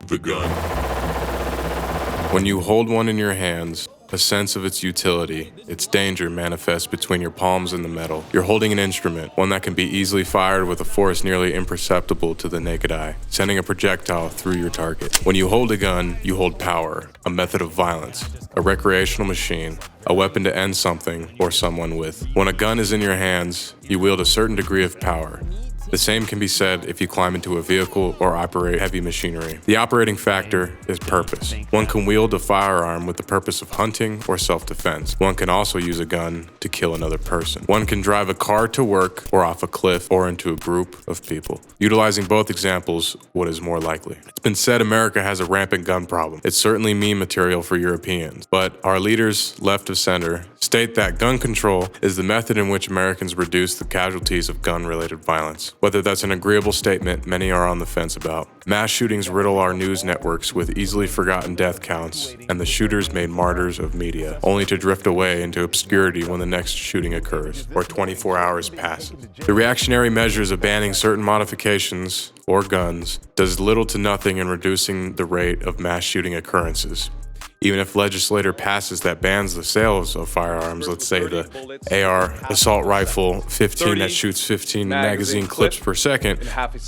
the gun. When you hold one in your hands, a sense of its utility, its danger manifests between your palms and the metal. You're holding an instrument, one that can be easily fired with a force nearly imperceptible to the naked eye, sending a projectile through your target. When you hold a gun, you hold power, a method of violence, a recreational machine, a weapon to end something or someone with. When a gun is in your hands, you wield a certain degree of power. The same can be said if you climb into a vehicle or operate heavy machinery. The operating factor is purpose. One can wield a firearm with the purpose of hunting or self-defense. One can also use a gun to kill another person. One can drive a car to work or off a cliff or into a group of people. Utilizing both examples, what is more likely? It's been said America has a rampant gun problem. It's certainly meme material for Europeans, but our leaders, left of center, state that gun control is the method in which Americans reduce the casualties of gun-related violence. Whether that's an agreeable statement, many are on the fence about. Mass shootings riddle our news networks with easily forgotten death counts, and the shooters made martyrs of media, only to drift away into obscurity when the next shooting occurs, or 24 hours passes. The reactionary measures of banning certain modifications or guns does little to nothing in reducing the rate of mass shooting occurrences. Even if legislator passes that bans the sales of firearms, let's say the AR assault rifle 15 that shoots 15 magazine clips per second,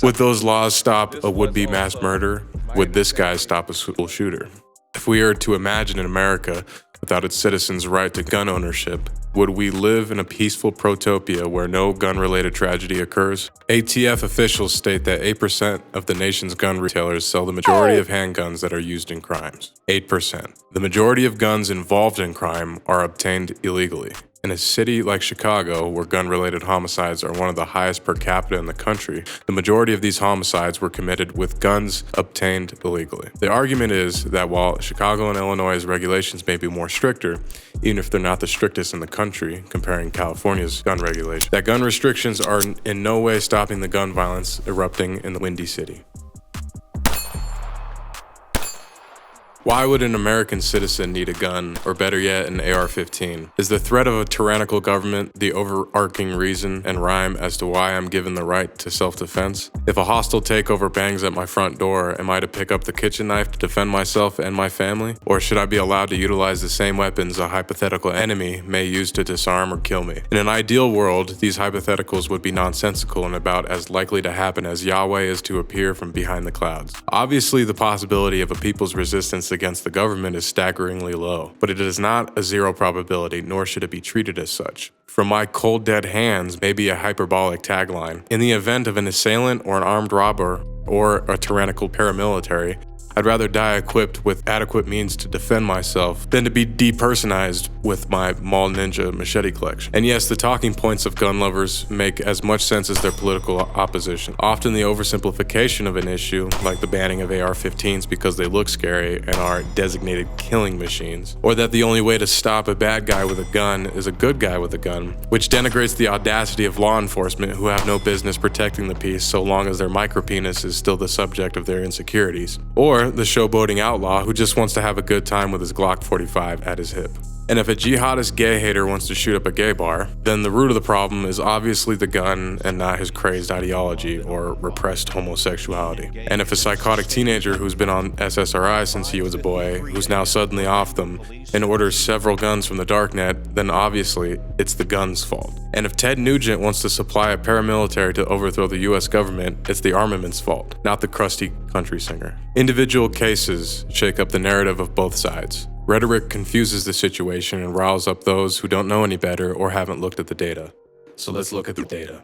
would those laws stop a would-be mass murder? Would this guy stop a school shooter? If we are to imagine an America without its citizens' right to gun ownership, would we live in a peaceful protopia where no gun-related tragedy occurs? ATF officials state that 8% of the nation's gun retailers sell the majority of handguns that are used in crimes. 8%. The majority of guns involved in crime are obtained illegally. In a city like Chicago, where gun-related homicides are one of the highest per capita in the country, the majority of these homicides were committed with guns obtained illegally. The argument is that while Chicago and Illinois' regulations may be more stricter, even if they're not the strictest in the country, comparing California's gun regulation, that gun restrictions are in no way stopping the gun violence erupting in the Windy City. Why would an American citizen need a gun, or better yet, an AR-15? Is the threat of a tyrannical government the overarching reason and rhyme as to why I'm given the right to self-defense? If a hostile takeover bangs at my front door, am I to pick up the kitchen knife to defend myself and my family? Or should I be allowed to utilize the same weapons a hypothetical enemy may use to disarm or kill me? In an ideal world, these hypotheticals would be nonsensical and about as likely to happen as Yahweh is to appear from behind the clouds. Obviously, the possibility of a people's resistance against the government is staggeringly low, but it is not a zero probability, nor should it be treated as such. From my cold dead hands may be a hyperbolic tagline. In the event of an assailant or an armed robber or a tyrannical paramilitary, I'd rather die equipped with adequate means to defend myself than to be depersonalized with my Mall Ninja machete collection. And yes, the talking points of gun lovers make as much sense as their political opposition. Often the oversimplification of an issue, like the banning of AR-15s because they look scary and are designated killing machines, or that the only way to stop a bad guy with a gun is a good guy with a gun, which denigrates the audacity of law enforcement who have no business protecting the peace so long as their micropenis is still the subject of their insecurities. Or the showboating outlaw who just wants to have a good time with his Glock 45 at his hip. And if a jihadist gay hater wants to shoot up a gay bar, then the root of the problem is obviously the gun and not his crazed ideology or repressed homosexuality. And if a psychotic teenager who's been on SSRI since he was a boy, who's now suddenly off them, and orders several guns from the darknet, then obviously it's the gun's fault. And if Ted Nugent wants to supply a paramilitary to overthrow the US government, it's the armament's fault, not the crusty country singer. Individual cases shake up the narrative of both sides. Rhetoric confuses the situation and riles up those who don't know any better or haven't looked at the data. So let's look at the data.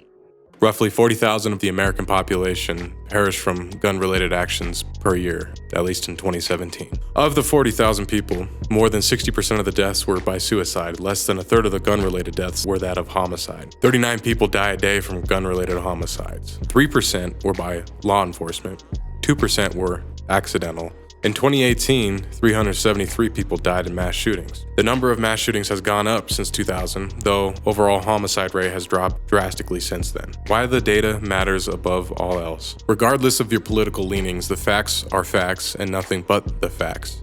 Roughly 40,000 of the American population perished from gun-related actions per year, at least in 2017. Of the 40,000 people, more than 60% of the deaths were by suicide. Less than a third of the gun-related deaths were that of homicide. 39 people die a day from gun-related homicides. 3% were by law enforcement. 2% were accidental. In 2018, 373 people died in mass shootings. The number of mass shootings has gone up since 2000, though overall homicide rate has dropped drastically since then. Why the data matters above all else. Regardless of your political leanings, the facts are facts and nothing but the facts.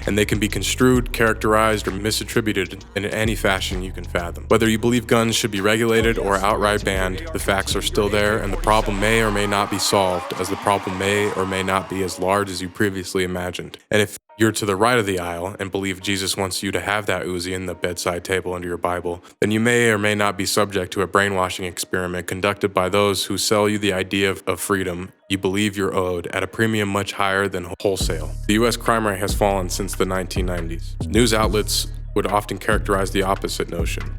and they can be construed, characterized, or misattributed in any fashion you can fathom. Whether you believe guns should be regulated or outright banned, the facts are still there, and the problem may or may not be solved, as the problem may or may not be as large as you previously imagined. And if you're to the right of the aisle and believe Jesus wants you to have that Uzi in the bedside table under your Bible, then you may or may not be subject to a brainwashing experiment conducted by those who sell you the idea of freedom you believe you're owed at a premium much higher than wholesale. The US crime rate has fallen since the 1990s. News outlets would often characterize the opposite notion.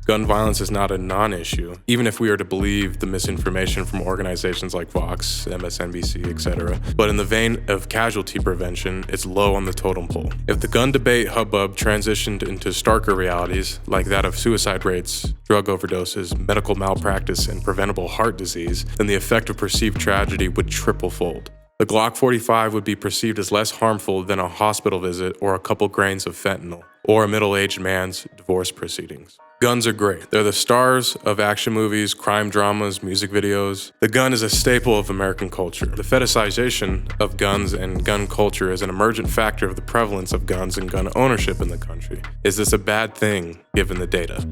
Gun violence is not a non-issue, even if we are to believe the misinformation from organizations like Vox, MSNBC, etc. But in the vein of casualty prevention, it's low on the totem pole. If the gun debate hubbub transitioned into starker realities, like that of suicide rates, drug overdoses, medical malpractice, and preventable heart disease, then the effect of perceived tragedy would triple-fold. The Glock 45 would be perceived as less harmful than a hospital visit or a couple grains of fentanyl, or a middle-aged man's divorce proceedings. Guns are great. They're the stars of action movies, crime dramas, music videos. The gun is a staple of American culture. The fetishization of guns and gun culture is an emergent factor of the prevalence of guns and gun ownership in the country. Is this a bad thing, given the data?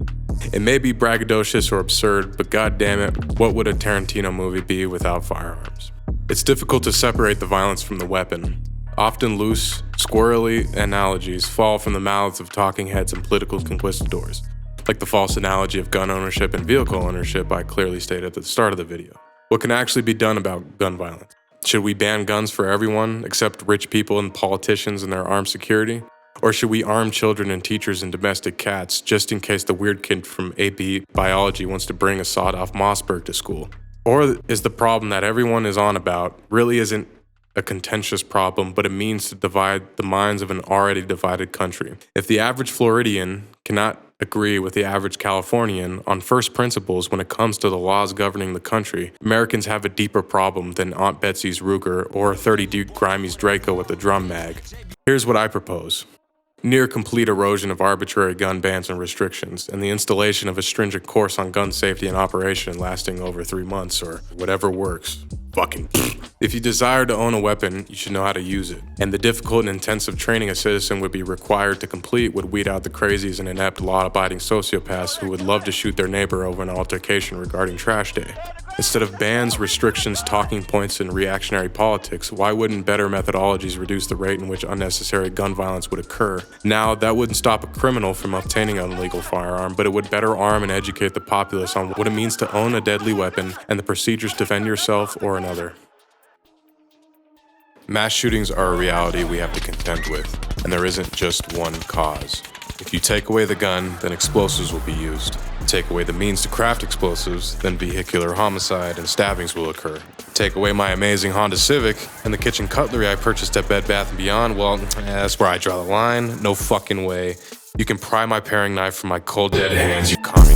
It may be braggadocious or absurd, but goddammit, what would a Tarantino movie be without firearms? It's difficult to separate the violence from the weapon. Often loose, squirrely analogies fall from the mouths of talking heads and political conquistadors, like the false analogy of gun ownership and vehicle ownership I clearly stated at the start of the video. What can actually be done about gun violence? Should we ban guns for everyone, except rich people and politicians and their armed security? Or should we arm children and teachers and domestic cats, just in case the weird kid from AP Biology wants to bring a sawed-off Mossberg to school? Or is the problem that everyone is on about really isn't a contentious problem, but a means to divide the minds of an already divided country? If the average Floridian cannot agree with the average Californian on first principles when it comes to the laws governing the country, Americans have a deeper problem than Aunt Betsy's Ruger or 30 Duke Grimey's Draco with a drum mag. Here's what I propose. Near complete erosion of arbitrary gun bans and restrictions, and the installation of a stringent course on gun safety and operation lasting over 3 months or whatever works. Fucking If you desire to own a weapon, you should know how to use it. And the difficult and intensive training a citizen would be required to complete would weed out the crazies and inept law-abiding sociopaths who would love to shoot their neighbor over an altercation regarding trash day. Instead of bans, restrictions, talking points, and reactionary politics, why wouldn't better methodologies reduce the rate in which unnecessary gun violence would occur? Now, that wouldn't stop a criminal from obtaining an illegal firearm, but it would better arm and educate the populace on what it means to own a deadly weapon and the procedures to defend yourself or another. Mass shootings are a reality we have to contend with, and there isn't just one cause. If you take away the gun, then explosives will be used. Take away the means to craft explosives, then vehicular homicide and stabbings will occur. Take away my amazing Honda Civic and the kitchen cutlery I purchased at Bed Bath & Beyond, well, that's where I draw the line. No fucking way. You can pry my paring knife from my cold dead hands, you cunt.